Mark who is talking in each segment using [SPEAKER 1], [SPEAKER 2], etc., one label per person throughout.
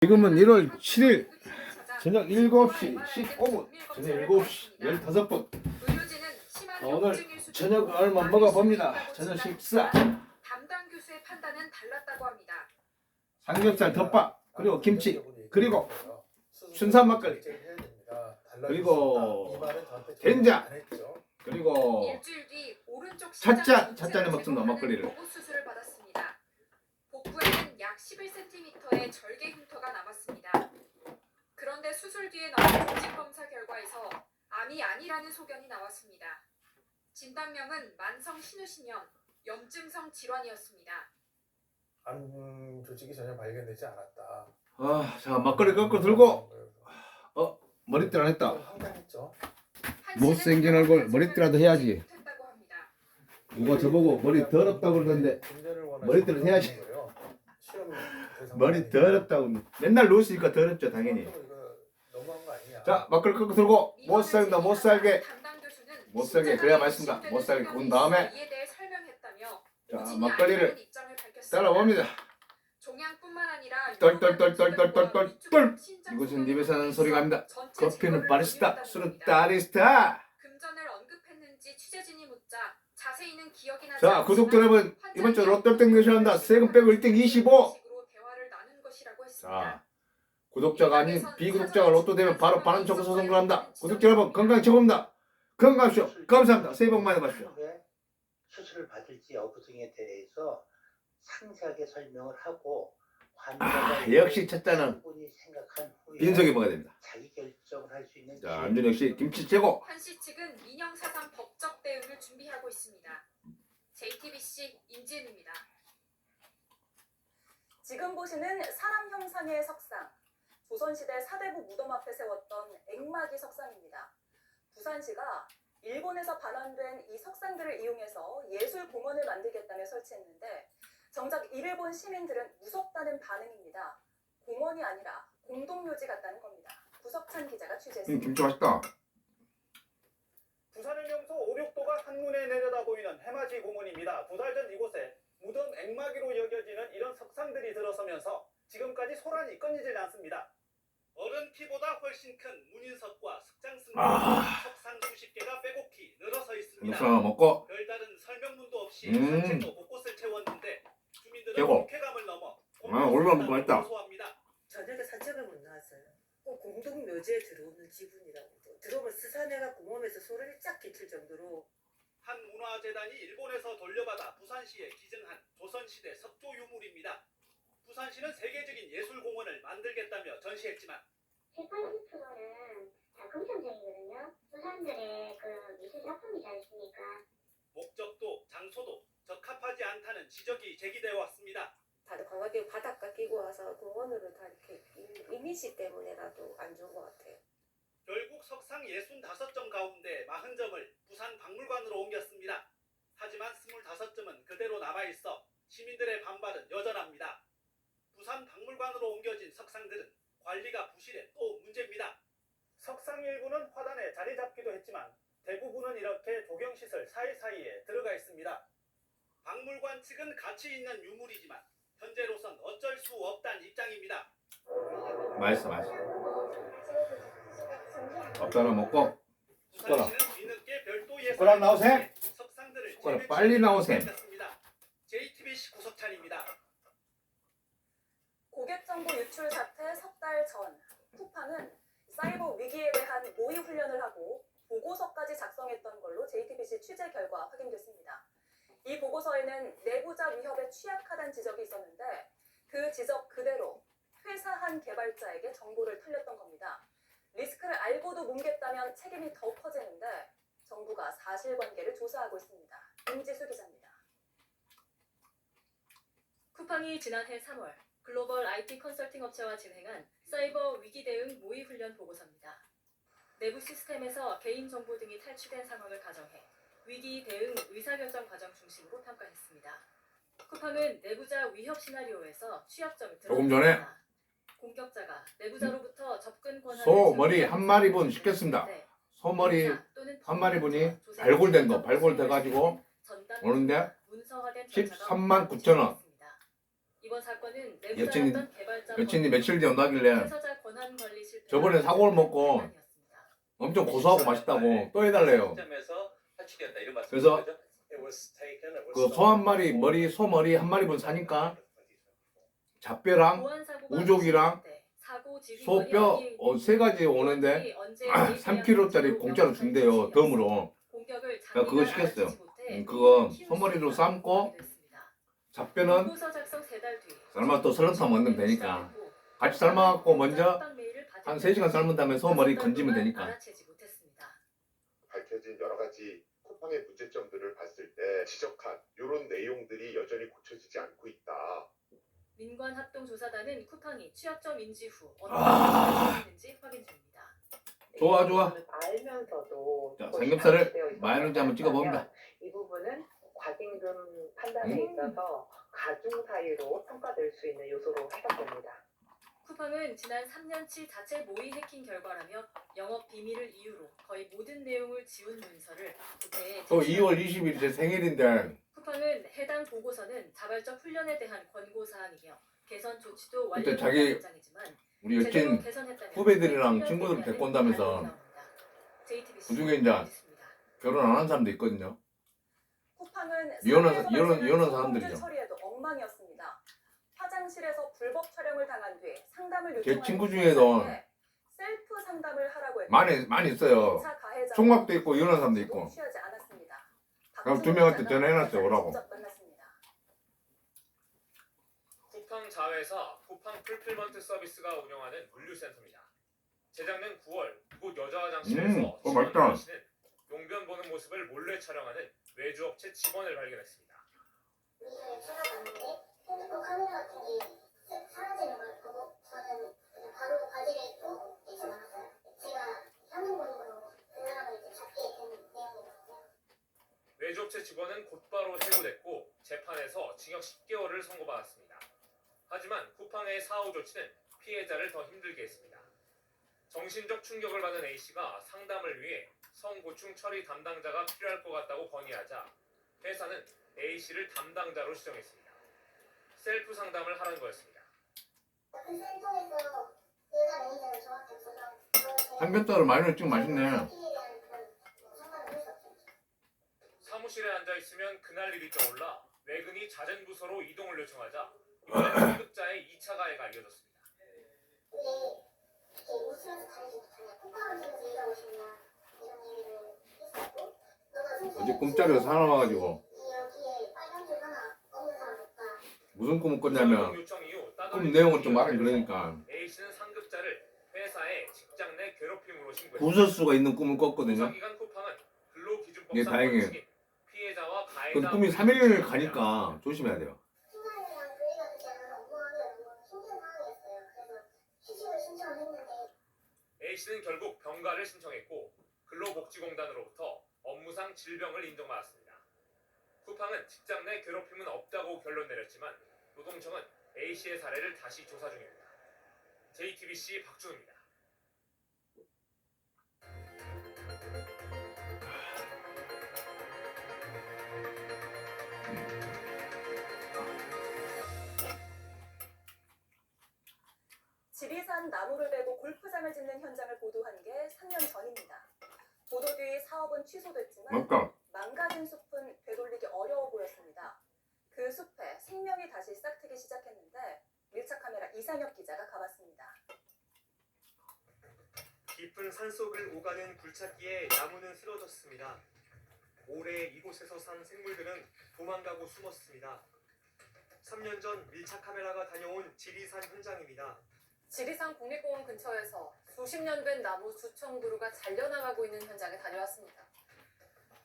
[SPEAKER 1] 지금은 1월 7일 저녁 7시 15분, 저녁 7시 15분. 오늘 저녁을 얼마 먹어봅니다. 저녁 식사.
[SPEAKER 2] 담당 교수의 판단은 달랐다고 합니다.
[SPEAKER 1] 삼겹살 덮밥, 그리고 김치, 그리고 순산 막걸리, 그리고 된장, 그리고
[SPEAKER 2] 일주일 뒤 오른쪽
[SPEAKER 1] 찻잔에 먹던 막걸리를.
[SPEAKER 2] 보고 수술을 받았습니다. 복부에는 약 11cm의 절개 흉터가 남았습니다. 그런데 수술 뒤에 나온 조직 검사 결과에서 암이 아니라는 소견이 나왔습니다. 진단명은 만성 신우신염, 염증성 질환이었습니다.
[SPEAKER 3] 암 조직이 전혀 발견되지 않았다.
[SPEAKER 1] 자 막걸리 꺾고 들고. 머리띠 안 했다.
[SPEAKER 3] 황당했죠.
[SPEAKER 1] 못생긴 얼굴 머리띠라도 해야지. 누가 저보고 머리 더럽다고 그러는데 머리띠를 해야지. 머리 더럽다고. 맨날 누우시니까 더럽죠 당연히. 자 막걸리 꺾고 들고. 못살다 못살게. 못살게 그래야 맛있습니다. 못살게 구운 다음에 자 막걸리를 따라봅니다. 똘똘똘똘똘똘똘. 이곳은 입에서 하는 소리가 합니다. 커피는 바리스타, 술은 따리스타.
[SPEAKER 2] 금전을 언급했는지 취재진이 묻자 자세히는 기억이 나지
[SPEAKER 1] 자 구독자 여러분, 이번 주 로또 1등 내셔한다. 세금 빼고 1등 25. 자 구독자가 아닌 비구독자가 로또 되면 바로 반환 청구 소송을 한다. 구독자 여러분 건강 최고입니다. 건강하십시오. 감사합니다. 새해 복 많이 받으십시오.
[SPEAKER 4] 수술을 받을지 여부 등에 대해서 상세하게 설명을 하고
[SPEAKER 1] 역시 첫째는
[SPEAKER 4] 생각한 후에
[SPEAKER 1] 빈속에 먹어야 됩니다.
[SPEAKER 4] 자기 결정을 할 수 있는
[SPEAKER 1] 자 안준혁 씨 김치 최고.
[SPEAKER 2] 한씨 측은 민형사상 법적 대응을 준비하고 있습니다. JTBC 임지은입니다.
[SPEAKER 5] 지금 보시는 사람 형상의 석상, 조선시대 사대부 무덤 앞에 세웠던 앵마기 석상입니다. 부산시가 일본에서 반환된 이 석상들을 이용해서 예술 공원을 만들겠다며 설치했는데 정작 이를 본 시민들은 무섭다는 반응입니다. 공원이 아니라 공동묘지 같다는 겁니다. 구석찬 기자가 취재했습니다.
[SPEAKER 1] 김치 맛있다.
[SPEAKER 6] 부산의 명소 오륙도가 한눈에 내려다 보이는 해맞이 공원입니다. 2달 전 이곳에 무덤 앵마기로 여겨지는 이런 석상들이 들어서면서 지금까지 소란이 끊이질 않습니다. 어른 키보다 훨씬 큰 문인석과 석장승과 석상 수십 개가 빼곡히 늘어서 있습니다.
[SPEAKER 1] 삼겹살 먹고.
[SPEAKER 6] 별다른 설명문도 없이 산책로 곳곳을 채웠는데 주민들은
[SPEAKER 1] 최고.
[SPEAKER 6] 불쾌감을 넘어
[SPEAKER 1] 얼마나 먹고 맛있다.
[SPEAKER 6] 고소합니다.
[SPEAKER 7] 저녁에 산책을 못 나왔어요. 꼭 공동묘지에 들어오는 기분이라고. 들어오면 스사내가 공원에서 소리를 쫙 끼칠 정도로.
[SPEAKER 6] 한 문화재단이 일본에서 돌려받아 부산시에 기증한 조선시대 석조 유물입니다. 부산시는 세계적인 예술공원을 만들겠다며 전시했지만
[SPEAKER 8] 180%는 다 긍정적이거든요. 부산들의 그 미술 작품이지 않습니까?
[SPEAKER 6] 목적도 장소도 적합하지 않다는 지적이 제기되어 왔습니다.
[SPEAKER 7] 다들 관광객 바닷가 끼고 와서 공원으로 다 이렇게 이미지 때문에라도 안 좋은 것 같아요.
[SPEAKER 6] 결국 석상 65점 가운데 40점을 부산 박물관으로 옮겼습니다. 하지만 25점은 그대로 남아있어 시민들의 반발은 여전합니다. 부산 박물관으로 옮겨진 석상들은 관리가 부실해 또 문제입니다. 석상 일부는 화단에 자리 잡기도 했지만 대부분은 이렇게 조경시설 사이사이에 들어가 있습니다. 박물관 측은 가치 있는 유물이지만 현재로선 어쩔 수 없다는 입장입니다.
[SPEAKER 1] 맛있어. 밥 따라 먹고. 숟가락.
[SPEAKER 6] 부산시는 뒤늦게 별도
[SPEAKER 1] 숟가락 나오셈.
[SPEAKER 6] 석상들을
[SPEAKER 1] 숟가락 빨리 나오셈.
[SPEAKER 6] JTBC 구석찬입니다.
[SPEAKER 5] 고객정보 유출 사태 석 달 전, 쿠팡은 사이버 위기에 대한 모의 훈련을 하고 보고서까지 작성했던 걸로 JTBC 취재 결과 확인됐습니다. 이 보고서에는 내부자 위협에 취약하다는 지적이 있었는데 그 지적 그대로 퇴사한 개발자에게 정보를 털렸던 겁니다. 리스크를 알고도 뭉갰다면 책임이 더 커지는데 정부가 사실관계를 조사하고 있습니다. 임지수 기자입니다.
[SPEAKER 9] 쿠팡이 지난해 3월 글로벌 IT 컨설팅 업체와 진행한 사이버 위기 대응 모의 훈련 보고서입니다. 내부 시스템에서 개인정보 등이 탈취된 상황을 가정해 위기 대응 의사결정 과정 중심으로 평가했습니다. 쿠팡은 내부자 위협 시나리오에서 취약점을
[SPEAKER 1] 조금
[SPEAKER 9] 드러냈습니다. 공격자가 내부자로부터 접근 권한을
[SPEAKER 1] 소머리 한 마리분 시켰습니다. 소머리 한 마리분이 발굴된 거, 발굴돼가지고 오는데 13만 9천 원.
[SPEAKER 9] 이번 사건은
[SPEAKER 1] 여친이-
[SPEAKER 9] 내부자였던 개발자
[SPEAKER 1] 여친이 며칠 뒤에 온다길래
[SPEAKER 9] 회사자 권한 관리 실패
[SPEAKER 1] 저번에 사고를 먹고 엄청 고소하고 맛있다고 또 해달래요.
[SPEAKER 10] 점에서 탈취되었다 이런 말씀.
[SPEAKER 1] 그래서
[SPEAKER 3] It was taken, it was
[SPEAKER 1] 그 소 한 마리 머리 소 머리 한 마리분 사니까 잡뼈랑 우족이랑 소뼈 세 가지 오는데 3kg짜리 공짜로 준대요 덤으로. 그러니까 그거 시켰어요. 그거 소머리로 삶고 잡뼈는 삶아 또 설렁탕 만들면 되니까 같이 삶아갖고 먼저 한 3시간 삶은 다음에 소머리 건지면 되니까.
[SPEAKER 11] 밝혀진 여러 가지 쿠팡의 문제점들을 봤을 때 지적한 이런 내용들이 여전히 고쳐지지 않고 있다.
[SPEAKER 9] 민관 합동조사단은 쿠팡이 취약점 인지 후 어떤
[SPEAKER 1] 아.
[SPEAKER 9] 조치를 했는지 확인 중입니다.
[SPEAKER 1] 좋아 좋아.
[SPEAKER 7] 알면서도
[SPEAKER 1] 자, 삼겹살을 마요네즈 한번 찍어봅니다.
[SPEAKER 7] 이 부분은 과징금 판단에
[SPEAKER 1] 음.
[SPEAKER 7] 있어서 가중 사유로 평가될 수 있는 요소로 해석됩니다.
[SPEAKER 9] 쿠팡은 지난 3년치 자체 모의 해킹 결과라며 영업 비밀을 이유로 거의 모든 내용을 지운 문서를 국회에
[SPEAKER 1] 또
[SPEAKER 9] 제출한
[SPEAKER 1] 2월 20일 제 생일인데
[SPEAKER 9] 쿠팡은 해당 보고서는 자발적 훈련에 대한 권고 사항이며 개선 조치도
[SPEAKER 1] 그때
[SPEAKER 9] 완료된
[SPEAKER 1] 자기
[SPEAKER 9] 입장이지만
[SPEAKER 1] 우리
[SPEAKER 9] 제대로
[SPEAKER 1] 여친
[SPEAKER 9] 개선했다면
[SPEAKER 1] 후배들이랑
[SPEAKER 9] 훈련
[SPEAKER 1] 친구들
[SPEAKER 9] 대비하는
[SPEAKER 1] 데리고 온다면서
[SPEAKER 9] 반응이 나옵니다. JTBC
[SPEAKER 1] 그중에 이제
[SPEAKER 9] 알겠습니다.
[SPEAKER 1] 결혼 안 한 사람도 있거든요.
[SPEAKER 5] 쿠팡은
[SPEAKER 1] 이혼한
[SPEAKER 5] 사내에서
[SPEAKER 1] 사람들이죠.
[SPEAKER 5] 성범죄 처리에도 엉망이었습니다. 화장실에서 불법 촬영을 당한 뒤 상담을
[SPEAKER 1] 제
[SPEAKER 5] 요청한
[SPEAKER 1] 친구 중에도
[SPEAKER 5] 피해자에게 셀프 상담을 하라고 했고
[SPEAKER 1] 많이 있어요.
[SPEAKER 5] 2차 가해자와
[SPEAKER 1] 총각도 있고 이혼한 사람도 있고.
[SPEAKER 5] 취하지 않았습니다.
[SPEAKER 1] 그럼 두 명한테 전화해놨어요, 오라고.
[SPEAKER 5] 직접 만났습니다.
[SPEAKER 12] 쿠팡 자회사 쿠팡 풀필먼트 서비스가 운영하는 물류센터입니다. 재작년 9월 이곳 여자 화장실에서
[SPEAKER 1] 그거 맛있다.
[SPEAKER 12] 씨는 용변 보는 모습을 몰래 촬영하는 외주업체 직원을 발견했습니다.
[SPEAKER 8] 우리를 찾아봤는데 핸드폰 카메라 같은 게 쓱 사라지는 걸 보고 저는 바로 바지를 입고 뛰쳐나갔어요. 제가 현행범으로 그 사람을 이제 잡게 된 내용이거든요.
[SPEAKER 12] 외주업체 직원은 곧바로 해고됐고 재판에서 징역 10개월을 선고받았습니다. 하지만 쿠팡의 사후 조치는 피해자를 더 힘들게 했습니다. 정신적 충격을 받은 A씨가 상담을 위해 성고충 처리 담당자가 필요할 것 같다고 건의하자 회사는 A씨를 담당자로 지정했습니다. 셀프 상담을 하라는 거였습니다.
[SPEAKER 8] 그 센터에서 여자 매니저는 저한테 없어서
[SPEAKER 1] 삼겹살을 마요네즈 찍으면 맛있네.
[SPEAKER 8] 피해에 대한 그런 상담을 할 수 없어요.
[SPEAKER 12] 사무실에 앉아있으면 그날 일이 떠올라 외근이 잦은 부서로 이동을 요청하자 이번엔 상급자의 2차 가해가 이어졌습니다.
[SPEAKER 8] 근데 이렇게 웃으면서 다니지 못하냐, 쿠팡을 통해서 일하고 싶냐 이런 얘기를 했었고 너가
[SPEAKER 1] 어제 꿈자리에서 사람 와가지고
[SPEAKER 8] 여기에 빨간 줄 하나 없는 사람 없다.
[SPEAKER 1] 무슨 꿈을 꿨냐면
[SPEAKER 12] 요청 이후
[SPEAKER 1] 꿈 내용을 좀 말하기 그러니까
[SPEAKER 12] A씨는 상급자를 회사의 직장 내 괴롭힘으로 신고했습니다.
[SPEAKER 1] 구설수가 있는 꿈을 꿨거든요.
[SPEAKER 12] 조사기관 쿠팡은 근로기준법상
[SPEAKER 1] 이게 다행이에요.
[SPEAKER 12] 원칙인 피해자와
[SPEAKER 1] 그
[SPEAKER 12] 가해자
[SPEAKER 1] 꿈이 3일 가니까 조심해야 돼요.
[SPEAKER 8] 팀장님이랑 교회가 그때 업무하느라 너무 힘든 상황이었어요. 그래서 휴직을 신청을 했는데
[SPEAKER 12] A씨는 결국 병가를 신청했고 근로복지공단으로부터 업무상 질병을 인정받았습니다. 쿠팡은 직장 내 괴롭힘은 없다고 결론 내렸지만 노동청은 A씨의 사례를 다시 조사 중입니다. JTBC 박준우입니다.
[SPEAKER 5] 지리산 나무를 베고 골프장을 짓는 현장을 보도한 게 3년 전입니다. 보도 뒤 사업은 취소됐지만
[SPEAKER 1] 맞다.
[SPEAKER 5] 망가진 숲은 되돌리기 어려워 보였습니다. 그 숲에 생명이 다시 싹트기 시작했는데 밀착 카메라 이상혁 기자가 가봤습니다.
[SPEAKER 13] 깊은 산속을 오가는 굴착기에 나무는 쓰러졌습니다. 오래 이곳에서 산 생물들은 도망가고 숨었습니다. 3년 전 밀착 카메라가 다녀온 지리산 현장입니다.
[SPEAKER 14] 지리산 국립공원 근처에서 수십 년 된 나무 수천 그루가 잘려나가고 있는 현장에 다녀왔습니다.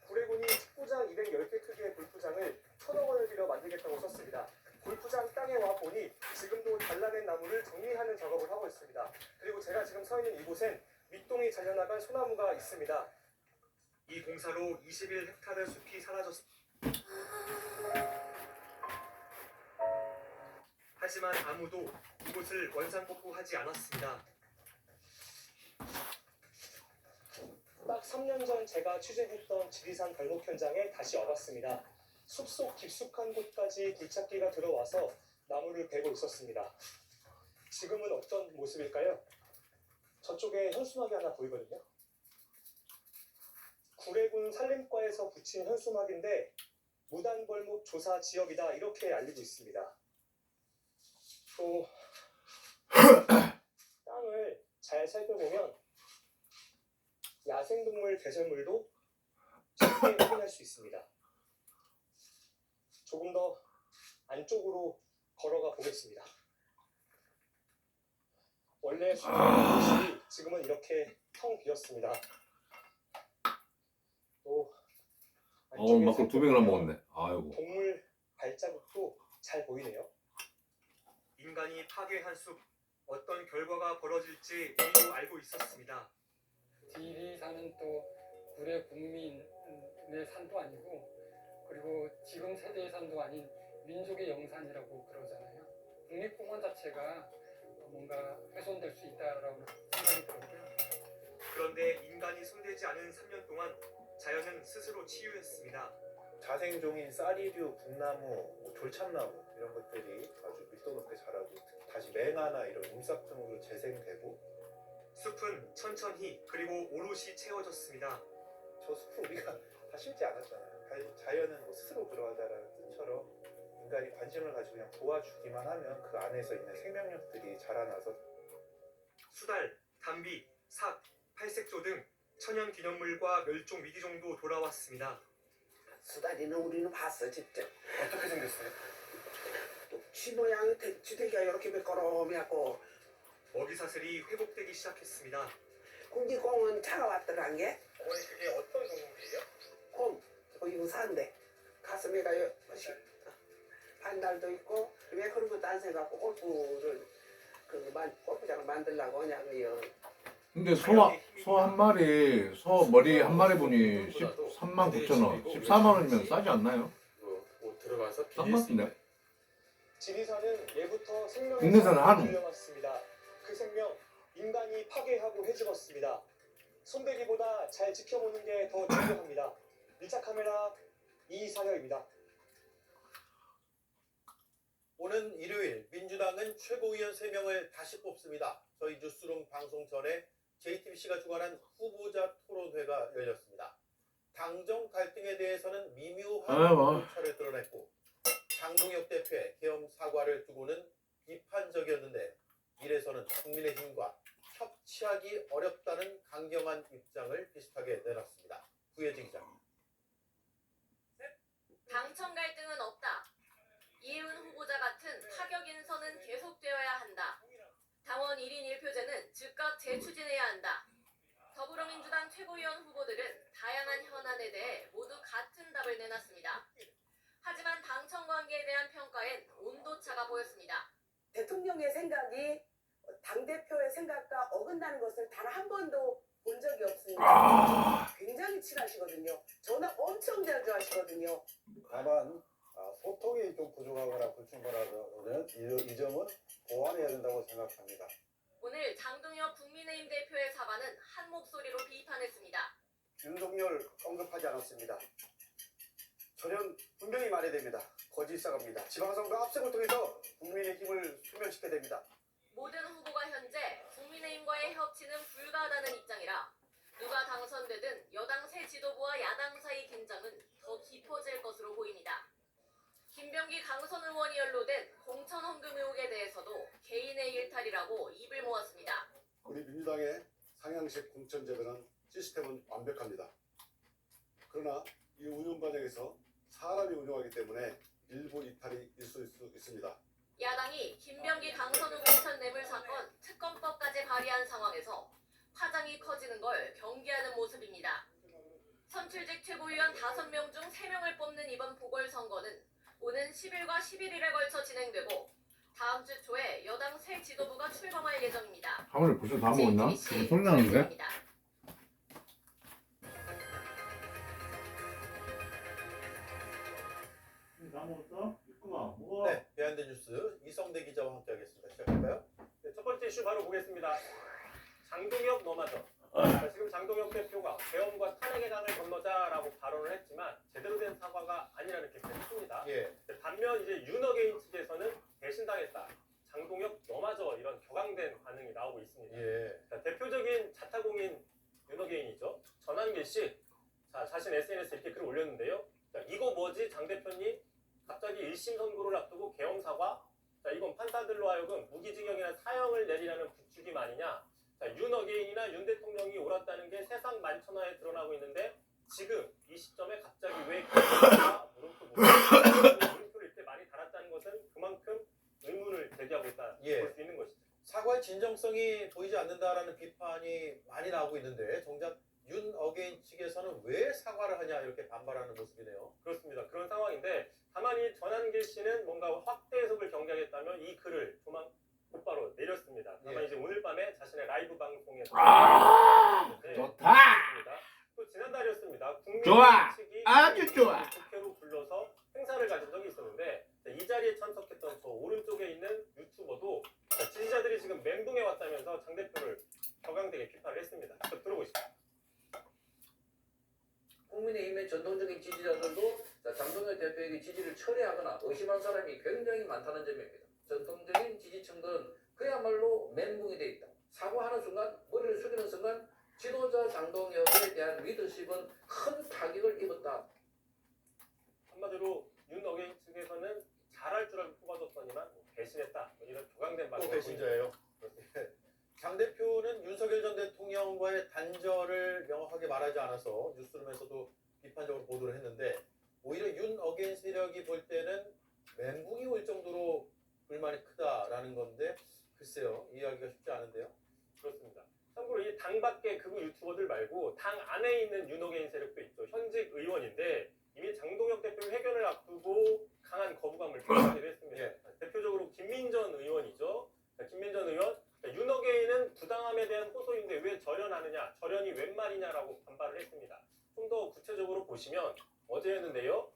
[SPEAKER 13] 구례군이 축구장 210개 크기의 골프장을 1,000억 원을 들여 만들겠다고 썼습니다. 골프장 땅에 와 보니 지금도 잘라낸 나무를 정리하는 작업을 하고 있습니다. 그리고 제가 지금 서 있는 이곳엔 밑동이 잘려나간 소나무가 있습니다. 이 공사로 21헥타르 숲이 사라졌습니다. 하지만 아무도 이곳을 원상복구하지 않았습니다. 딱 3년 전 제가 취재했던 지리산 발목 현장에 다시 와봤습니다. 숲속 깊숙한 곳까지 굴착기가 들어와서 나무를 베고 있었습니다. 지금은 어떤 모습일까요? 저쪽에 현수막이 하나 보이거든요. 구례군 산림과에서 붙인 현수막인데 무단벌목 조사 지역이다 이렇게 알리고 있습니다. 또 땅을 잘 살펴보면 야생동물 배설물도 쉽게 확인할 수 있습니다. 조금 더 안쪽으로 걸어가 보겠습니다. 원래 수많은 곳이 지금은 이렇게 텅 비었습니다. 또
[SPEAKER 1] 막걸 200을 안 먹었네. 아이고.
[SPEAKER 13] 동물 발자국도 잘 보이네요. 인간이 파괴한 숲, 어떤 결과가 벌어질지 미리 알고 있었습니다.
[SPEAKER 15] 지리산은 또 구례 국민의 산도 아니고 그리고 지금 세대의 산도 아닌 민족의 영산이라고 그러잖아요. 국립공원 자체가 뭔가 훼손될 수 있다라고 생각이 들었고요.
[SPEAKER 13] 그런데 인간이 손대지 않은 3년 동안 자연은 스스로 치유했습니다.
[SPEAKER 16] 자생종인 쌀이류, 북나무, 졸참나무 이런 것들이 아주 밀도 높게 자라고 특히 다시 맹하나 이런 임삭 등으로 재생되고
[SPEAKER 13] 숲은 천천히 그리고 오롯이 채워졌습니다.
[SPEAKER 16] 저 숲을 우리가 다 심지 않았잖아요. 자연은 뭐 스스로 그러하다라는 뜻처럼 인간이 관심을 가지고 그냥 도와주기만 하면 그 안에서 있는 생명력들이 자라나서
[SPEAKER 13] 수달, 담비, 삭, 팔색조 등 천연 기념물과 멸종 위기종도 돌아왔습니다.
[SPEAKER 17] 수다리는 우리는 봤어 직접.
[SPEAKER 13] 어떻게 생겼어요?
[SPEAKER 17] 쥐 모양의 주대기가 이렇게 매끄러미하고
[SPEAKER 13] 먹이사슬이 회복되기 시작했습니다.
[SPEAKER 17] 공기공은 차가 왔더란 게.
[SPEAKER 13] 어머니 그게 어떤 동물이에요?
[SPEAKER 17] 곰, 유사한데 가슴에가 반달도 있고 왜 그런 것도 안 생각하고 골프를 골프장을 만들려고 하냐고요.
[SPEAKER 1] 근데 소 한 마리, 소 머리 한 마리 분이 139,000원, 140,000원이면 싸지 않나요?
[SPEAKER 16] 뭐 들어가서
[SPEAKER 1] 싼 맛인데?
[SPEAKER 13] 지리산은 예부터
[SPEAKER 1] 국내산
[SPEAKER 13] 생명의
[SPEAKER 1] 한우.
[SPEAKER 13] 불려왔습니다. 그 생명 인간이 파괴하고 해집었습니다. 손대기보다 잘 지켜보는 게 더 중요합니다. 1차 카메라 이상혁입니다.
[SPEAKER 18] 오는 일요일 민주당은 최고위원 3명을 다시 뽑습니다. 저희 뉴스룸 방송 전에 JTBC가 주관한 후보자 토론회가 열렸습니다. 당정 갈등에 대해서는 미묘한 고찰을 드러냈고 장동혁 대표의 계엄 사과를 두고는 비판적이었는데 이래서는 국민의힘과 협치하기 어렵다는 강경한 입장을 비슷하게 내놨습니다. 구혜진 기자.
[SPEAKER 9] 당청 갈등은 없다. 이혜훈 후보자 같은 파격 인선은 계속되어야 한다. 당원 1인 1표제는 즉각 재추진해야 한다. 더불어민주당 최고위원 후보들은 다양한 현안에 대해 모두 같은 답을 내놨습니다. 하지만 당청 관계에 대한 평가엔 온도차가 보였습니다.
[SPEAKER 5] 대통령의 생각이 당대표의 생각과 어긋나는 것을 단 한 번도 본 적이 없습니다. 굉장히 친하시거든요. 저는 엄청 잘 좋아하시거든요.
[SPEAKER 16] 다만 소통이 좀 부족하거나 불충분하다면 이 점은 보완해야 된다고 생각합니다.
[SPEAKER 9] 오늘 장동혁 국민의힘 대표의 사과는 한 목소리로 비판했습니다.
[SPEAKER 16] 윤석열 언급하지 않았습니다. 저는 분명히 말해야 됩니다. 거짓사과입니다. 지방선거 압승을 통해서 국민의힘을 소멸시켜야 됩니다.
[SPEAKER 9] 모든 후보가 현재 국민의힘과의 협치는 불가하다는 입장이라 누가 당선되든 여당 새 지도부와 야당 사이 긴장은 더 깊어질 것으로 보입니다. 김병기 강선 의원이 연루된 공천 헌금 의혹에 대해서도 개인의 일탈이라고 입을 모았습니다.
[SPEAKER 16] 우리 민주당의 상향식 공천 제도는 시스템은 완벽합니다. 그러나 이 운영 과정에서 사람이 운영하기 때문에 일부 이탈이 있을 수 있습니다.
[SPEAKER 9] 야당이 김병기 강선 후 공천 뇌물 사건 특검법까지 발의한 상황에서 파장이 커지는 걸 경계하는 모습입니다. 선출직 최고위원 5명 중 3명을 뽑는 이번 보궐선거는 오는 10일과 11일에 걸쳐 진행되고 다음 주 초에 여당 새 지도부가 출범할 예정입니다.
[SPEAKER 1] 밥을 벌써 다 먹었나? 소리 나는데?
[SPEAKER 16] 다 먹었어? 있구만.
[SPEAKER 18] 네, 배한대 뉴스 이성대 기자와 함께하겠습니다. 시작할까요?
[SPEAKER 13] 네, 첫 번째 이슈 바로 보겠습니다. 장동혁 너마저. 자, 지금 장동혁 대표가 계엄과 탄핵의 강을 건너자라고 발언을 했지만 제대로 된 사과가 아니라는 게 팩트입니다.
[SPEAKER 18] 예.
[SPEAKER 13] 반면 이제 윤어게인 측에서는
[SPEAKER 19] 배신당했다. 장동혁 너마저 이런 격앙된 반응이 나오고 있습니다.
[SPEAKER 18] 예.
[SPEAKER 19] 자, 대표적인 자타공인 윤어게인이죠. 전한길 씨, 자, 자신 SNS에 이렇게 글을 올렸는데요. 자, 이거 뭐지 장 대표님? 갑자기 1심 선고를 앞두고 계엄 사과? 자, 이건 판사들로 하여금 무기징역이나 사형을 내리라는 부추김 아니냐? 자, 윤어게인이나 윤 대통령이 옳았다는 게 세상 만천하에 드러나고 있는데 지금 이 시점에 갑자기 왜 물음표를 이때 많이 달았다는 것은 그만큼 의문을 제기하고 있다
[SPEAKER 18] 예.
[SPEAKER 19] 볼 수 있는 것이죠.
[SPEAKER 18] 사과의 진정성이 보이지 않는다라는 비판이 많이 나오고 있는데 정작 윤 어게인 측에서는 왜 사과를 하냐 이렇게 반발하는 모습이네요.
[SPEAKER 19] 그렇습니다. 그런 상황인데 다만 이 전한길 씨는 뭔가 확대 해석을 경계하겠다면 이 글을 곧바로 내렸습니다. 다만
[SPEAKER 18] 예.
[SPEAKER 19] 이제 오늘 밤에 자신의 라이브 방송에서
[SPEAKER 1] 좋다.
[SPEAKER 19] 또 지난달이었습니다. 국민
[SPEAKER 1] 좋아.
[SPEAKER 19] 측이
[SPEAKER 1] 아주 좋아.
[SPEAKER 19] 국회로 불러서 행사를 가진 적이 있었는데 이 자리에 참석했던 저 오른쪽에 있는 유튜버도 지지자들이 지금 멘붕에 왔다면서 장 대표를 격앙되게 비판을 했습니다. 들어보시죠.
[SPEAKER 10] 국민의힘의 전통적인 지지자들도 장동혁 대표에게 지지를 철회하거나 의심한 사람이 굉장히 많다는 점입니다. 전통적인 지지층들은 그야말로 멘붕이 돼 있다. 사과하는 순간, 머리를 숙이는 순간 지도자 장동혁에 대한 리더십은 큰 타격을 입었다.
[SPEAKER 19] 한마디로 윤 어게인 측에서는 잘할 줄 알고 뽑아줬더니만 배신했다. 이런 격앙된
[SPEAKER 18] 또
[SPEAKER 19] 반응을
[SPEAKER 18] 배신자예요. 장 대표는 윤석열 전 대통령과의 단절을 명확하게 말하지 않아서 뉴스룸에서도 비판적으로 보도를 했는데 오히려 윤 어게인 세력이 볼 때는 멘붕이 올 정도로 불만이 크다라는 건데 글쎄요, 이해하기가 쉽지 않은데요.
[SPEAKER 19] 그렇습니다. 참고로 이 당 밖의 극우 유튜버들 말고 당 안에 있는 윤 어게인 세력도 있죠. 현직 의원인데 이미 장동혁 대표 회견을 앞두고 강한 거부감을 표명하기도 했습니다.
[SPEAKER 18] 예.
[SPEAKER 19] 대표적으로 김민전 의원이죠. 김민전 의원, 윤 어게인은 부당함에 대한 호소인데 왜 절연하느냐, 절연이 웬 말이냐라고 반발을 했습니다. 좀 더 구체적으로 보시면 어제였는데요.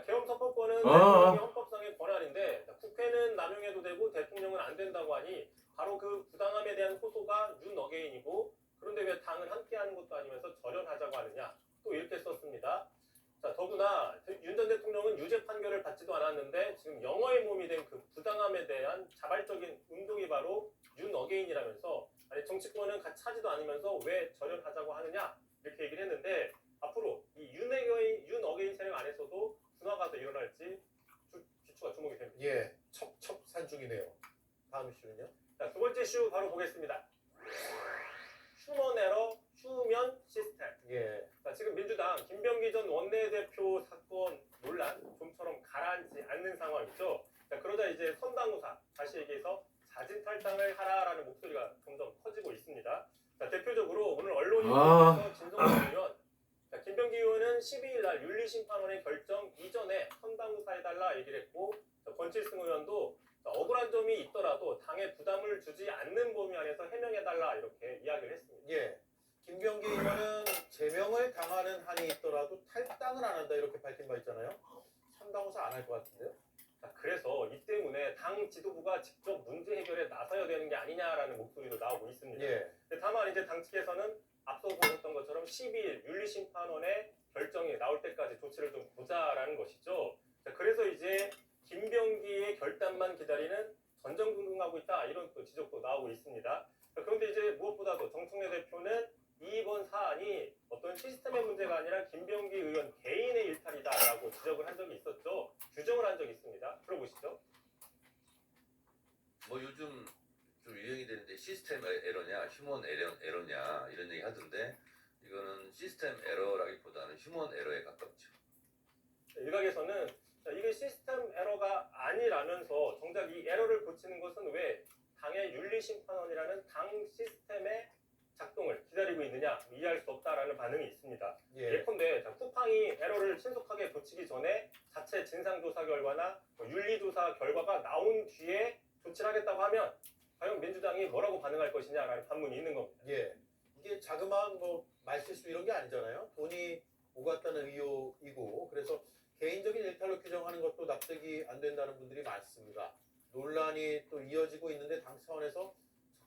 [SPEAKER 19] 계엄 선포권은 대통령의 헌법상의 권한인데 국회는 남용해도 되고 대통령은 안 된다고 하니 바로 그 부당함에 대한 호소가 윤 어게인이고 그런데 왜 당을 함께하는 것도 아니면서 절연하자고 하느냐 또 이렇게 썼습니다. 자, 더구나 윤 전 대통령은 유죄 판결을 받지도 않았는데 지금 영어의 몸이 된 그 부당함에 대한 자발적인 운동이 바로 윤 어게인이라면서 아니 정치권은 같이 하지도 않으면서 왜 절연하자고 하느냐 이렇게 얘기를 했는데 앞으로 이 윤 어게인 세력 안에서도 분화가 더 일어날지 주추가 주목이 됩니다.
[SPEAKER 18] 예, 첩첩산중이네요. 다음 이슈는요?
[SPEAKER 19] 자, 두 번째 이슈 바로 보겠습니다. 휴먼 에러, 휴면 시스템.
[SPEAKER 18] 예.
[SPEAKER 19] 자, 지금 민주당 김병기 전 원내대표 사건 논란 좀처럼 가라앉지 않는 상황이죠. 자, 그러자 이제 선당우사, 다시 얘기해서 자진 탈당을 하라라는 목소리가 점점 커지고 있습니다. 자, 대표적으로 오늘 언론인에서 진성준 의원, 자, 김병기 의원은 12일 날 윤리심판원의 결정 이전에 선당우사해달라 얘기를 했고, 자, 권칠승 의원도 자, 억울한 점이 있더라도 당에 부담을 주지 않는 범위 안에서 해명해달라 이렇게 이야기를 했습니다.
[SPEAKER 18] 예. 김병기 의원은 제명을 당하는 한이 있더라도 탈당을 안 한다 이렇게 밝힌 바 있잖아요. 선당우사 안 할 것 같은데요.
[SPEAKER 19] 자, 그래서 이 때문에 당 지도부가 직접 문제 해결에 나서야 되는 게 아니냐라는 목소리도 나오고 있습니다.
[SPEAKER 18] 예.
[SPEAKER 19] 다만 이제 당 측에서는 앞서 보셨던 것처럼 12일 윤리심판원의 결정이 나올 때까지 조치를 좀 보자라는 것이죠. 자, 그래서 이제 김병기의 결단만 기다리는 전전긍긍하고 있다 이런 또 지적도 나오고 있습니다. 자, 그런데 이제 무엇보다도 정청래 대표는 이번 사안이 어떤 시스템의 문제가 아니라 김병기 의원 개인의 일탈이다라고 지적을 한 적이 있었죠. 규정을 한 적이 있습니다. 들어보시죠.
[SPEAKER 10] 뭐 요즘 좀 유행이 되는데 시스템 에러냐, 휴먼 에러냐 이런 얘기 하던데 이거는 시스템 에러라기보다는 휴먼 에러에 가깝죠.
[SPEAKER 19] 일각에서는 자, 이게 시스템 에러가 아니라면서 정작 이 에러를 고치는 것은 왜 당의 윤리심판원이라는 당 시스템의 작동을 기다리고 있느냐 이해할 수 없다라는 반응이 있습니다.
[SPEAKER 18] 예.
[SPEAKER 19] 예컨대 쿠팡이 에러를 신속하게 고치기 전에 자체 진상조사 결과나 윤리조사 결과가 나온 뒤에 조치를 하겠다고 하면 과연 민주당이 뭐라고 반응할 것이냐라는 반문이 있는 겁니다.
[SPEAKER 18] 예. 이게 자그마한 뭐 말실수 이런 게 아니잖아요. 돈이 오갔다는 의혹이고 그래서 개인적인 일탈로 규정하는 것도 납득이 안 된다는 분들이 많습니다. 논란이 또 이어지고 있는데 당 차원에서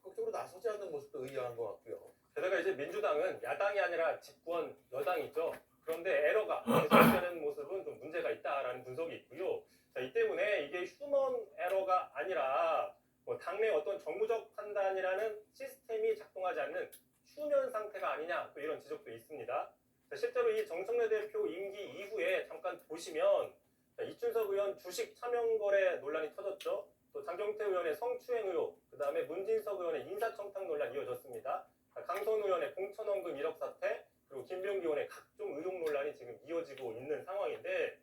[SPEAKER 18] 적극적으로 나서지 않는 모습도 의아한 것 같고요.
[SPEAKER 19] 게다가 이제 민주당은 야당이 아니라 집권 여당이죠. 그런데 에러가 계속되는 모습은 좀 문제가 있다라는 분석이 있고요. 자, 이 때문에 이게 휴먼 에러가 아니라 뭐 당내 어떤 정무적 판단이라는 시스템이 작동하지 않는 휴면 상태가 아니냐 또 이런 지적도 있습니다. 자, 실제로 이 정청래 대표 임기 이후에 잠깐 보시면 자, 이준석 의원 주식 차명 거래 논란이 터졌죠. 또 장경태 의원의 성추행 의혹, 그 다음에 문진석 의원의 인사청탁 논란이 이어졌습니다. 자, 강선 의원의 공천원금 1억 사태, 그리고 김병기 의원의 각종 의혹 논란이 지금 이어지고 있는 상황인데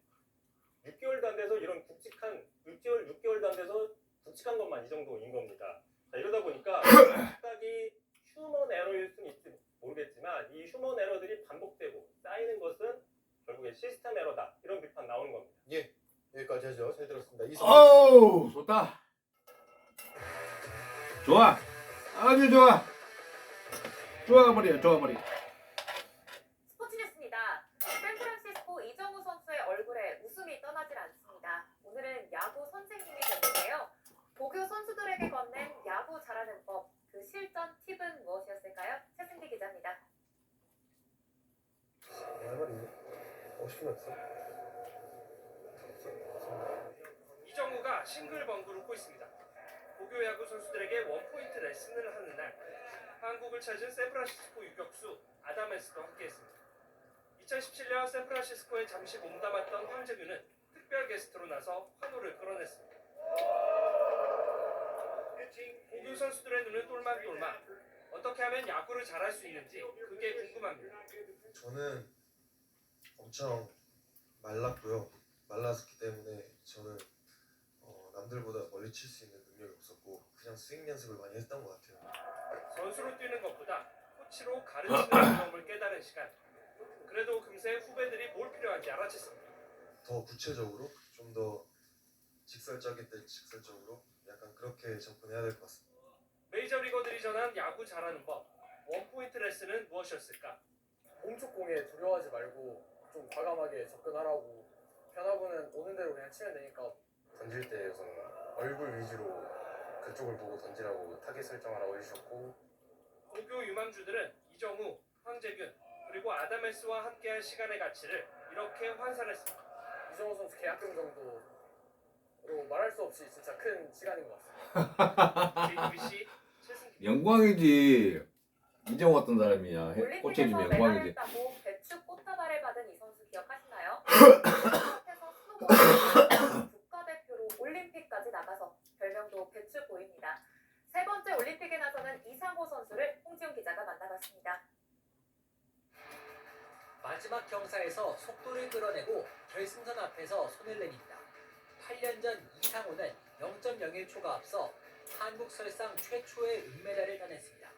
[SPEAKER 19] 6개월도 안 돼서 이런 굵직한 6개월도 안 돼서 굵직한 것만 이 정도인 겁니다. 자, 이러다 보니까 각각이 휴먼 에러일 수는 있을지 모르겠지만 이 휴먼 에러들이 반복되고 쌓이는 것은 결국에 시스템 에러다 이런 비판 나오는 겁니다.
[SPEAKER 18] 예, 여기까지 하죠. 잘 들었습니다.
[SPEAKER 1] 어우, 좋다. 좋아. 아주 좋아. 좋아버려, 좋아버려.
[SPEAKER 5] 스포츠 뉴스입니다. 샌프란시스코 이정우 선수의 얼굴에 웃음이 떠나질 않습니다. 오늘은 야구 선생님이 됐는데요. 고교 선수들에게 건넨 야구 잘하는 법, 그 실전 팁은 무엇이었을까요? 최승기 기자입니다.
[SPEAKER 18] 할 말이 50분 없어.
[SPEAKER 6] 이정우가 싱글벙그를 꽂고 있습니다. 고교 야구 선수들에게 원포인트 레슨을 하는 날, 한국을 찾은 샌프란시스코 유격수 아담에스도 함께했습니다. 2017년 샌프란시스코에 잠시 몸담았던 황재균은 특별 게스트로 나서 환호를 끌어냈습니다. 고교 선수들의 눈은 똘망똘망. 어떻게 하면 야구를 잘할 수 있는지 그게 궁금합니다.
[SPEAKER 20] 저는 엄청 말랐고요. 말랐기 때문에 저는 남들보다 멀리 칠 수 있는 능력이 없었고 그냥 스윙 연습을 많이 했던 것 같아요.
[SPEAKER 6] 선수로 뛰는 것보다 코치로 가르치는 경험을 깨달은 시간. 그래도 금세 후배들이 뭘 필요한지 알아챘습니다.
[SPEAKER 20] 더 구체적으로 좀 더 직설적일 때 직설적으로 약간 그렇게 접근해야 될 것 같습니다.
[SPEAKER 6] 메이저리거들이 전한 야구 잘하는 법, 원포인트 레슨은 무엇이었을까?
[SPEAKER 13] 몸쪽 공에 두려워하지 말고 좀 과감하게 접근하라고. 변화구는 오는 대로 그냥 치면 되니까.
[SPEAKER 20] 던질 때 우선 얼굴 위주로 그쪽을 보고 던지라고 타겟 설정하라고 해주셨고
[SPEAKER 6] 고교 유망주들은 이정우, 황재균, 그리고 아담에스와 함께할 시간의 가치를 이렇게 환산했습니다.
[SPEAKER 13] 이정우 선수 계약금 정도로 말할 수 없이 진짜 큰 시간인 것 같습니다.
[SPEAKER 6] JTBC 최승기.
[SPEAKER 1] 영광이지. 이정우 같은 사람이야. 코치님이
[SPEAKER 5] 올림픽에서
[SPEAKER 1] 영광이지.
[SPEAKER 5] 메달을 따고 배추 꽃다발을 받은 이 선수 기억하시나요? 앞에서 스노보드 국가대표로 올림픽까지 나가서 별명도 배추보입니다. 세 번째 올림픽에 나서는 이상호 선수를 홍지훈 기자가 만나봤습니다.
[SPEAKER 21] 마지막 경사에서 속도를 끌어내고 결승선 앞에서 손을 내밉니다. 8년 전 이상호는 0.01초가 앞서 한국 설상 최초의 은메달을 따냈습니다.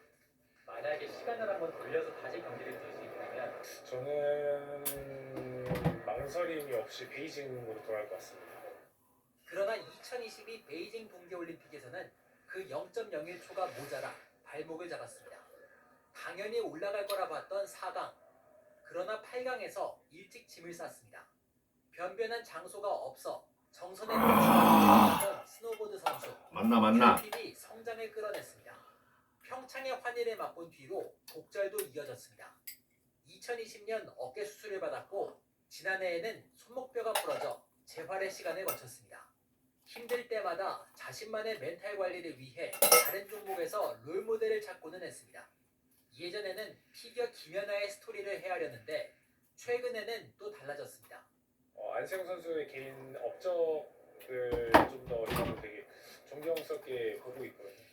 [SPEAKER 21] 만약에 시간을 한번 돌려서 다시 경기를 뛸 수 있다면
[SPEAKER 12] 저는 망설임이 없이 베이징으로 돌아갈 것 같습니다.
[SPEAKER 21] 그러나 2022 베이징 동계올림픽에서는 그 0.01초가 모자라 발목을 잡았습니다. 당연히 올라갈 거라 봤던 4강. 그러나 8강에서 일찍 짐을 쌌습니다. 변변한 장소가 없어 정선에 던 스노보드 선수.
[SPEAKER 1] 맞나.
[SPEAKER 21] 이 성장을 끌어냈습니다. 평창의 환희를 맛본 뒤로 곡절도 이어졌습니다. 2020년 어깨 수술을 받았고 지난해에는 손목뼈가 부러져 재활의 시간을 거쳤습니다. 힘들 때마다 자신만의 멘탈 관리를 위해 다른 종목에서 롤모델을 찾고는 했습니다. 예전에는 피겨 김연아의 스토리를 헤아렸는데 최근에는 또 달라졌습니다.
[SPEAKER 12] 안세영 선수의 개인 업적을 좀 더 어리고 되게 존경스럽게 보고 있거든요.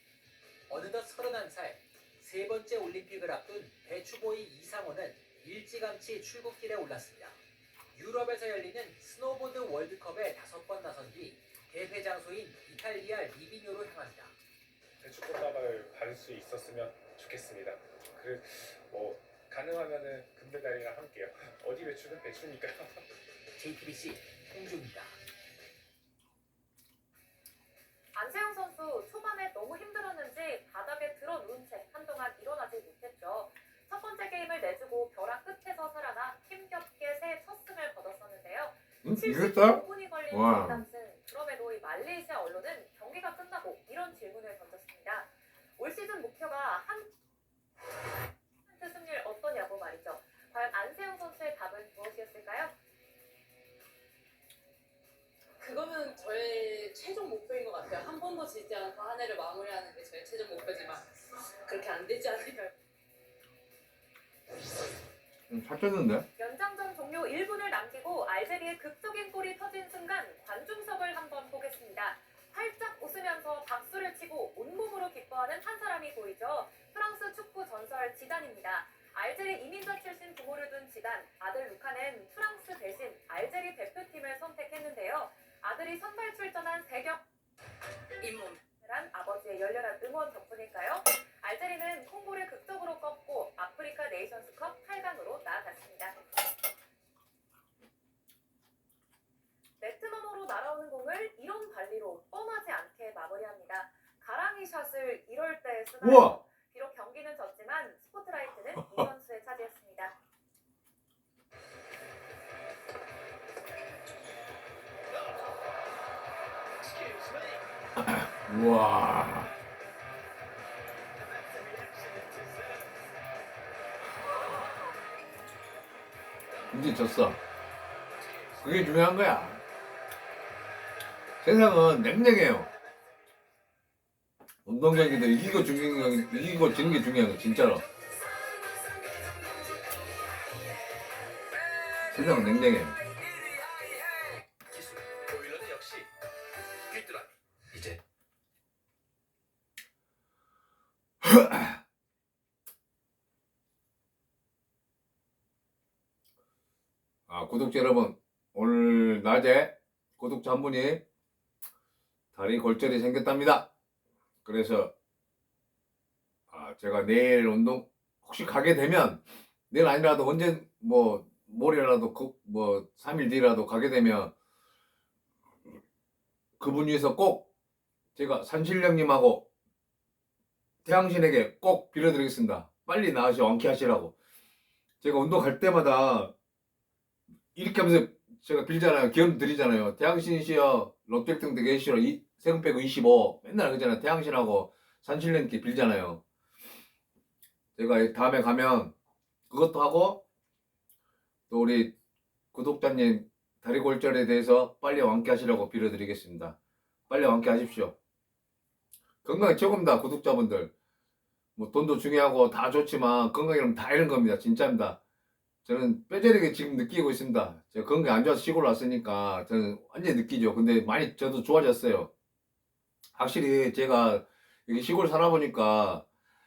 [SPEAKER 21] 어느덧 31살, 세 번째 올림픽을 앞둔 배추보이 이상호는 일찌감치 출국길에 올랐습니다. 유럽에서 열리는 스노보드 월드컵에 5번 나선 뒤 대회 장소인 이탈리아 리비뇨로 향합니다.
[SPEAKER 12] 배추꽃다발 받을 수 있었으면 좋겠습니다. 가능하면은 금메달이랑 함께요. 어디 배추는 배추니까요.
[SPEAKER 21] JTBC 홍주입니다.
[SPEAKER 5] 안세영 선수 초반에 너무 힘들었는지 바닥에 들어누운 채 한동안 일어나지 못했죠. 첫 번째 게임을 내주고 벼랑 끝에서 살아나 힘겹게 새 첫 승을 거뒀었는데요.
[SPEAKER 1] 이겼어?
[SPEAKER 5] 75분이 걸린
[SPEAKER 1] 와.
[SPEAKER 5] 정답승. 그럼에도 이 말레이시아 언론은 경기가 끝나고 이런 질문을 던졌습니다. 올 시즌 목표가 한 승률 어떠냐고 말이죠. 과연 안세영 선수의 답은 무엇이었을까요?
[SPEAKER 14] 그거는
[SPEAKER 1] 살쪘는데?
[SPEAKER 5] 연장전 종료 1분을 남기고 알제리의 극적인 골이 터진 순간 관중석을 한번 보겠습니다. 활짝 웃으면서 박수를 치고 온몸으로 기뻐하는 한 사람이 보이죠. 프랑스 축구 전설 지단입니다. 알제리 이민자 출신 부모를 둔 지단, 아들 루카는 프랑스 대신 알제리 대표팀을 선택했는데요. 아들이 선발 출전한 세경 란 아버지의 열렬한 응원 덕분일까요? 알제리는 콩고를 극적으로 꺾고 아프리카 네이션스컵 8강으로 나아갔습니다. 네트너머로 날아오는 공을 이런 발리로 뻔하지 않게 마무리합니다. 가랑이 샷을 이럴 때 쓰나요?
[SPEAKER 1] 우와!
[SPEAKER 5] 비록 경기는 졌지만 스포트라이트는 이 선수에 차지했습니다.
[SPEAKER 1] 우와. 이제 졌어. 그게 중요한 거야. 세상은 냉랭해요. 운동 경기도 이기고 지는 게 중요한 거 진짜로. 세상은 냉랭해.
[SPEAKER 18] 보일러는 역시 귀뚜라미. 이제
[SPEAKER 1] 구독자 여러분, 오늘 낮에 구독자 한 분이 다리 골절이 생겼답니다. 그래서 제가 내일 운동 혹시 가게 되면, 내일 아니라도 언제 모레라도 3일 뒤라도 가게 되면 그분 위해서 꼭 제가 산신령님하고 태양신에게 꼭 빌어드리겠습니다. 빨리 나으셔 완쾌하시라고. 제가 운동 갈 때마다 이렇게 하면서 제가 빌잖아요. 기원 드리잖아요. 태양신이시여 롯데 1등 되게 해주시라. 세금 빼고 25 맨날 그러잖아요. 태양신하고 산신령님께 빌잖아요. 제가 다음에 가면 그것도 하고, 또 우리 구독자님 다리 골절에 대해서 빨리 완쾌하시라고 빌어드리겠습니다. 빨리 완쾌하십시오. 건강이 최고입니다. 구독자분들, 돈도 중요하고 다 좋지만 건강이라면 다 이런 겁니다. 진짜입니다. 저는 뼈저리게 지금 느끼고 있습니다. 제가 건강이 안 좋아서 시골 왔으니까 저는 완전히 느끼죠. 근데 많이 저도 좋아졌어요. 확실히 제가 여기 시골 살아보니까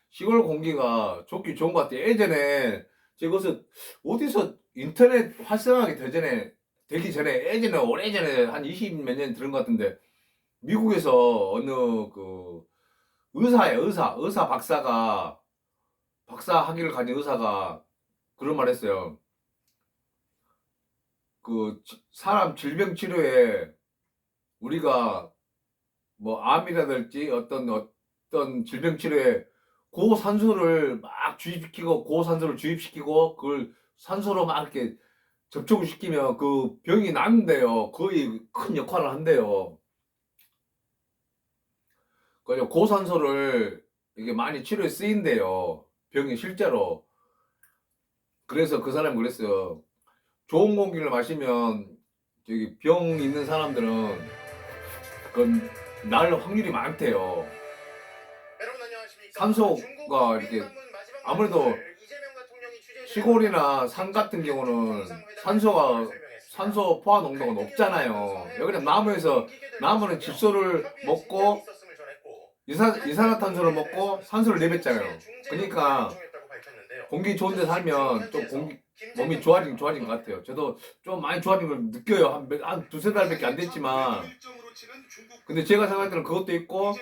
[SPEAKER 1] 시골 공기가 좋긴 좋은 것 같아요. 예전에 제가 어디서 인터넷 활성화하기 되기 전에 예전에 오래전에 한 20 몇 년 들은 것 같은데, 미국에서 어느 의사 박사 학위를 가진 의사가 그런 말 했어요. 사람 질병 치료에 우리가 암이라든지 어떤 질병 치료에 고산소를 막 주입시키고 그걸 산소로 막 이렇게 접촉을 시키면 그 병이 낫는데요. 거의 큰 역할을 한대요. 그래서 고산소를 이게 많이 치료에 쓰인대요. 병이 실제로. 그래서 그 사람이 그랬어요. 좋은 공기를 마시면 병 있는 사람들은 그건 날 확률이 많대요. 산소가 이렇게 아무래도 시골이나 산 같은 경우는 산소 포화 농도가 높잖아요. 여기는 나무는 질소를 먹고 이산화탄소를 먹고 산소를 내뱉잖아요. 그러니까 공기 좋은 데 살면 좀 몸이 좋아진 것 같아요. 저도 좀 많이 좋아진 걸 느껴요. 한 두세 달밖에 안 됐지만. 근데 제가 생각할 때는 그것도 있고,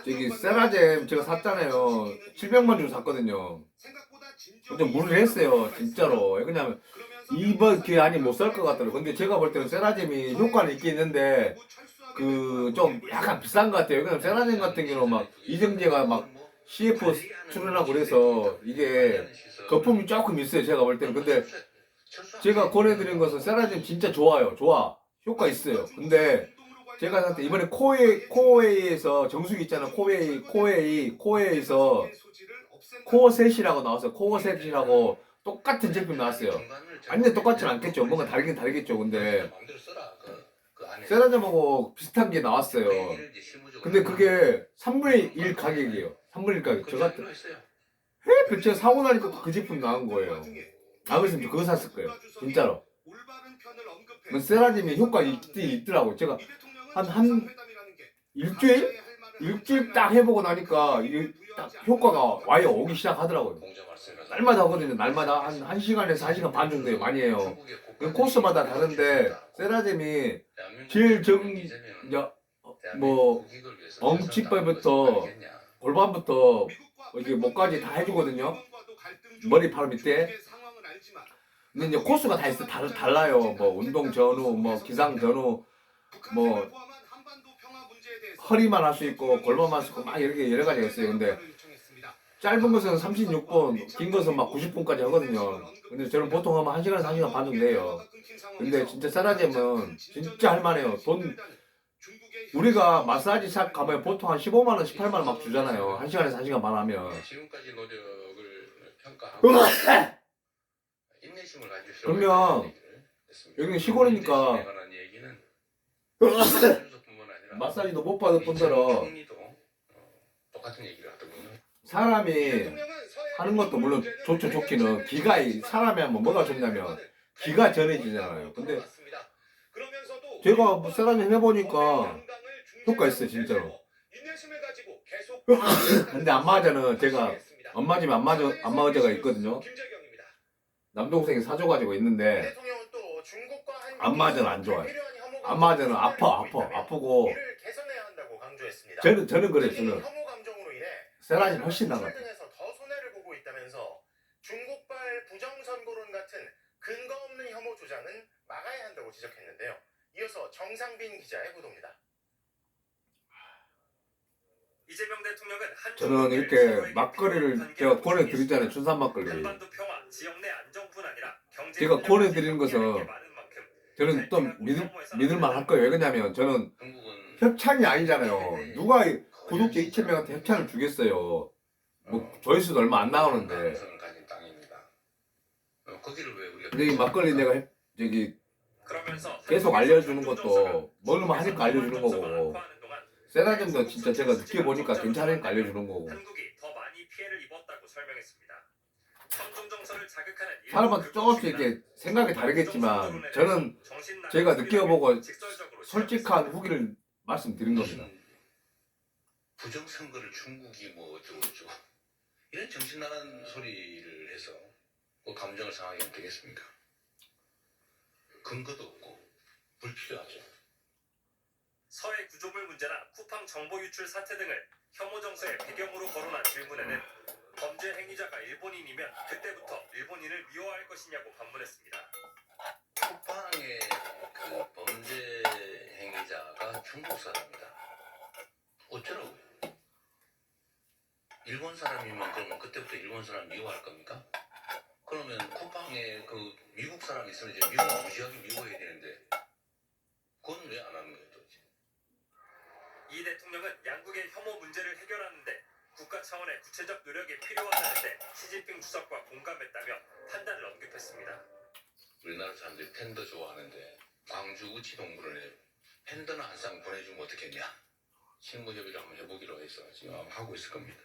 [SPEAKER 1] 저기 세라젬 제가 샀잖아요. 700만 주고 샀거든요. 근데 무리했어요. 진짜로. 왜냐면 이번 기회 아니 못 살 것 같더라고요. 근데 제가 볼 때는 세라젬이 효과는 있긴 있는데 좀 약간 비싼 것 같아요. 왜냐면 세라젬 같은 경우는 막 이정재가 막 CF 출연하고 그래서 이게 거품이 조금 있어요. 제가 볼 때는. 근데 제가 권해드린 것은 세라젬 진짜 좋아요. 효과 있어요. 근데 제가 생각할 때 이번에 코웨이에서 정수기 있잖아요. 코웨이에서 코어셋이라고 나왔어요. 코어셋이라고 똑같은 제품 나왔어요. 완전 똑같진 않겠죠. 뭔가 다르긴 다르겠죠. 근데 세라젬하고 비슷한 게 나왔어요. 근데 그게 3분의 1 가격이에요. 3분의 1 가격. 저 같은 헤이 제가 사고 나니까 그 제품 나온 거예요. 안 그랬으면 저 그거 샀을 거예요. 진짜로. 뭐 세라짐이 효과 있더라고. 제가 한 일주일? 일주일 딱 해보고 나니까 이게 딱 효과가 와요. 오기 시작하더라고요. 날마다 하거든요. 날마다 한 1시간에서 1시간 반 정도에 많이 해요. 그 코스마다 다른데 세라짐이 제일 뭐 엉치뼈부터 골반부터 이게 목까지 다 해주거든요. 머리 바로 밑에. 근데 이제 코스가 다 있어. 달라요. 뭐 운동 전후, 뭐 기상 전후, 뭐 허리만 할 수 있고 골반만 할 수 있고 막 이렇게 여러 가지가 있어요. 근데 짧은 것은 36분, 긴 것은 막 90분까지 하거든요. 근데 저는 보통 하면 1시간에서 1시간 반 정도 해요. 근데 진짜 세라젬은 진짜 할만해요. 우리가 마사지 샵 가면 보통 한 15만원, 18만원 막 주잖아요. 1시간에서 1시간 반 하면.
[SPEAKER 10] 지금까지 노력을 평가하고 인내심을 가지시라고
[SPEAKER 1] 그러면 여기는 시골이니까 마사지도 못 받을 뿐더러
[SPEAKER 10] 똑같은 얘기를 하더군요.
[SPEAKER 1] 사람이 하는 것도 물론 좋기는 기가 사람이 하면 뭐가 좋냐면 기가 전해지잖아요. 근데 제가 뭐 세라젬 해보니까 효과 있어요 진짜로. 근데 안마의자는 제가 엄마 집에 안마의자가 있거든요. 남동생이 사줘가지고 있는데 안마의자는 안 좋아요. 안마의자는 아프고 저는 그래요. 저는 세라젬 훨씬 나은 것 같아요.
[SPEAKER 11] 더 손해를 보고 있다면서 중국발 부정선거론 같은 근거 없는 혐오 조장은 막아야 한다고 지적했는데요. 이어서 정상빈 기자의 보도입니다.
[SPEAKER 12] 이재명 대통령은
[SPEAKER 1] 저는 이렇게 막걸리를 제가 권해드리잖아요. 춘산 막걸리.
[SPEAKER 12] 한반도 평화, 지역 내 안정뿐 아니라 경제
[SPEAKER 1] 제가 권해드리는 것은 저는 또 믿을만 할 거예요. 왜 그러냐면 저는 협찬이 아니잖아요. 누가 구독자 2,000명한테 협찬을 주겠어요. 뭐 조회수도 얼마 안 나오는데. 근데 이 막걸리 내가 저기 계속 알려주는 것도 먹으면 하니까 알려주는 거고 세라젬도 진짜 제가 느껴보니까 괜찮으니까 알려주는 거고.
[SPEAKER 12] 한국이 더 많이 피해를 입었다고 설명했습니다. 선동정서를 자극하는
[SPEAKER 1] 사람마다 조금씩 이렇게 생각이 다르겠지만 저는 제가 느껴보고 솔직한 후기를 말씀드린 겁니다.
[SPEAKER 10] 부정선거를 중국이 뭐 어쩌고 이런 정신 나간 소리를 해서 뭐 감정을 상하게 되겠습니까? 근거도 없고 불필요하죠.
[SPEAKER 12] 서해 구조물 문제나 쿠팡 정보 유출 사태 등을 혐오 정서의 배경으로 거론한 질문에는 범죄 행위자가 일본인이면 그때부터 일본인을 미워할 것이냐고 반문했습니다.
[SPEAKER 10] 쿠팡의 그 범죄 행위자가 중국 사람이다. 어쩌라고요? 일본 사람이면 그러면 그때부터 일본 사람 미워할 겁니까? 그러면 쿠팡에 그 미국 사람이 있으면 이제 미국 무지하게 미워해야 되는데 그건 왜 안 하는 거예요 도대체?
[SPEAKER 12] 이 대통령은 양국의 혐오 문제를 해결하는데 국가 차원의 구체적 노력이 필요하다는데 시진핑 주석과 공감했다며 판단을 언급했습니다.
[SPEAKER 10] 우리나라 사람들이 팬더 좋아하는데 광주 우치동물원에 팬더나 한 쌍 보내주면 어떻겠냐? 실무협의를 한번 해보기로 해서 지금 하고 있을 겁니다.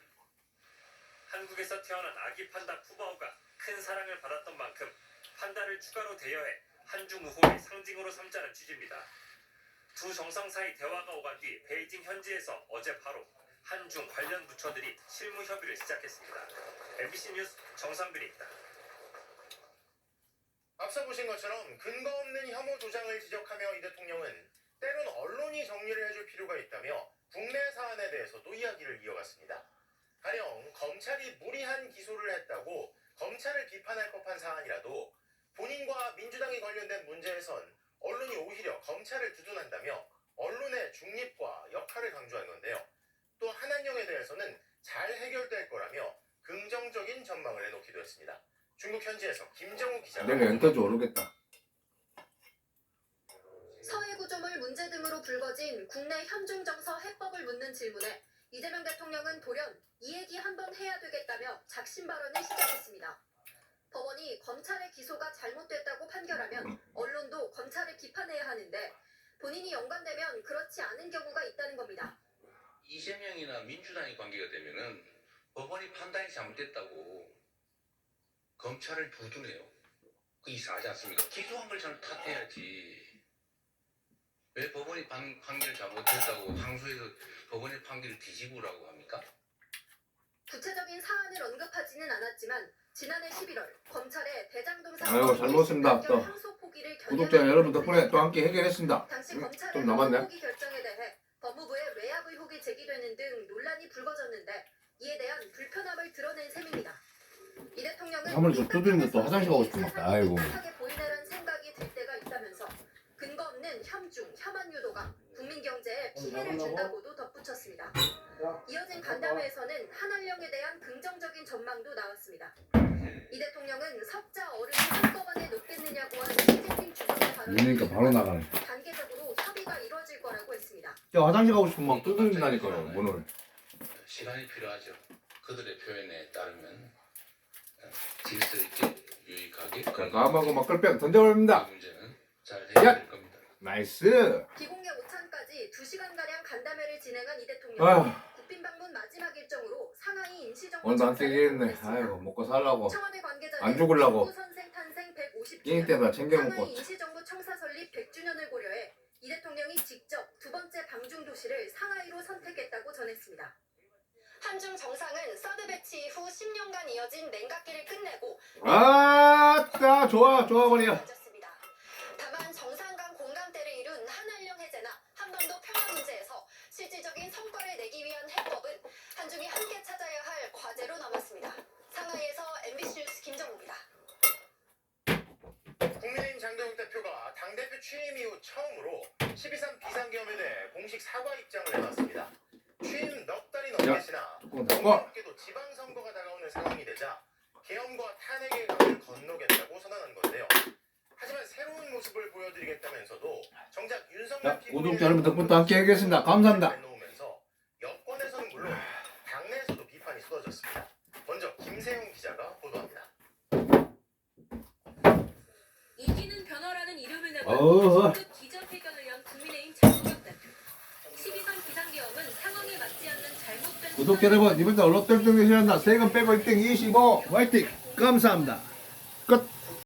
[SPEAKER 12] 한국에서 태어난 아기 판다 푸바오가 큰 사랑을 받았던 만큼 판다를 추가로 대여해 한중 우호의 상징으로 삼자는 취지입니다. 두 정상 사이 대화가 오간 뒤 베이징 현지에서 어제 바로 한중 관련 부처들이 실무 협의를 시작했습니다. MBC 뉴스 정상빈입니다.
[SPEAKER 11] 앞서 보신 것처럼 근거 없는 혐오 조장을 지적하며 이 대통령은 때론 언론이 정리를 해줄 필요가 있다며 국내 사안에 대해서도 이야기를 이어갔습니다. 가령 검찰이 무리한 기소를 했다고 검찰을 비판할 법한 사안이라도 본인과 민주당이 관련된 문제에선 언론이 오히려 검찰을 두둔한다며 언론의 중립과 역할을 강조한 건데요. 또 한한령에 대해서는 잘 해결될 거라며 긍정적인 전망을 내놓기도 했습니다. 중국 현지에서 김정우 기자가
[SPEAKER 1] 내가 엔터지 오르겠다.
[SPEAKER 4] 서해 구조물 문제 등으로 불거진 국내 현중 정서 해법을 묻는 질문에 이재명 대통령은 돌연 이 얘기 한번 해야 되겠다며 작심 발언을 시작했습니다. 법원이 검찰의 기소가 잘못됐다고 판결하면 언론도 검찰을 비판해야 하는데 본인이 연관되면 그렇지 않은 경우가 있다는 겁니다.
[SPEAKER 2] 이재명이나 민주당이 관계가 되면은 법원이 판단이 잘못됐다고 검찰을 두드려요. 그 이상하지 않습니까? 기소한 걸 잘 탓해야지. 왜 법원이 판결을 잘못했다고 항소해서 법원의 판결을 뒤집으라고 합니까?
[SPEAKER 4] 구체적인 사안을 언급하지는 않았지만 지난해 11월 검찰의 대장동
[SPEAKER 1] 아이고,
[SPEAKER 4] 사건
[SPEAKER 1] 잘 먹었습니다. 또
[SPEAKER 4] 항소 포기를
[SPEAKER 1] 구독자
[SPEAKER 4] 결정한
[SPEAKER 1] 여러분 덕분에 또 함께 해결했습니다.
[SPEAKER 4] 당시
[SPEAKER 1] 좀
[SPEAKER 4] 검찰의
[SPEAKER 1] 남았네.
[SPEAKER 4] 포기 결정에 대해 법무부의 외압 의혹이 제기되는 등 논란이 불거졌는데 이에 대한 불편함을 드러낸 셈입니다. 이 대통령은
[SPEAKER 1] 한번 좀 두드리는데 또 화장실 가고 싶은 것 같다. 아이고.
[SPEAKER 4] 하게 보이네란 생각이 들 때가 있다면서 근거 없는 혐중, 혐한 유도가 국민 경제에 피해를 준다고도 덧붙였습니다. 이어진 간담회에서는 한한령에 대한 긍정적인 전망도 나왔습니다. 이 대통령은 석자 어른이 한꺼번에 높겠느냐고 한 시진핑 주석의
[SPEAKER 1] 밀리니까
[SPEAKER 4] 발언을
[SPEAKER 1] 바로 나가네.
[SPEAKER 4] 단계적으로 협의가 이뤄질 거라고 했습니다.
[SPEAKER 1] 야, 화장실 가고 싶으면 막 두드린다니까요, 문을.
[SPEAKER 2] 시간이 필요하죠. 그들의 표현에 따르면 질서 있게 유익하게
[SPEAKER 1] 까마고 막 끌빼 던져버립니다.
[SPEAKER 2] 문제는 잘 해결될 겁니다.
[SPEAKER 1] 나이스.
[SPEAKER 4] 비공개 오찬까지 2시간가량 간담회를 진행한 이 대통령은
[SPEAKER 1] 아휴.
[SPEAKER 4] 국빈 방문 마지막 일정으로 상하이 임시정부
[SPEAKER 1] 오늘도 안
[SPEAKER 4] 청사를
[SPEAKER 1] 되겠네.
[SPEAKER 4] 방문했습니다.
[SPEAKER 1] 아이고, 먹고 살라고.
[SPEAKER 4] 청와대 관계자는
[SPEAKER 1] 안 죽으려고.
[SPEAKER 4] 정부 선생 탄생 150주년
[SPEAKER 1] 끼니 때다 챙겨 먹고.
[SPEAKER 4] 상하이 임시정부 청사 설립 100주년을 고려해 이 대통령이 직접 두 번째 방중 도시를 상하이로 선택했다고 전했습니다. 한중 정상은 사드 배치 이후 10년간 이어진 냉각기를 끝내고
[SPEAKER 1] 아따, 좋아버려.
[SPEAKER 4] 다만 정상 간 공감대를 이룬 한한령 해제나 한반도 평화 문제에서 실질적인 성과를 내기 위한 해법은 한중이 함께 찾아야 할 과제로 남았습니다. 상하이에서 MBC 뉴스 김정우입니다.
[SPEAKER 11] 국민의힘 장동혁 대표가 당대표 취임 이후 처음으로 12.3 비상계엄에 대해 공식 사과 입장을 내놨습니다. 취임 넉 달이 넘게 지나 공교롭게도 지방선거가 다가오는 상황이 되자 계엄과 탄핵의 강을 건너겠다고 선언한 건데요. 하지만 새로운 모습을 보여드리겠다면서도 정작 윤석열
[SPEAKER 1] 구독자 여러분 덕분에 또 함께 해결했습니다. 감사합니다.
[SPEAKER 11] 내놓으면서 여권에서는 물론 당내에서도 비판이 쏟아졌습니다. 먼저 김세용 기자가 보도합니다.
[SPEAKER 9] 이기는 변화라는 이름을 내고
[SPEAKER 1] 어허.
[SPEAKER 9] 기자회견을 연 국민의힘 장동혁 대표. 12.3 비상계엄은 상황에 맞지 않는 잘못된
[SPEAKER 1] 구독자 여러분, 이번 달 롯데 1등 되셨나? 세금 빼고 1등 25. 화이팅! 감사합니다. 끝.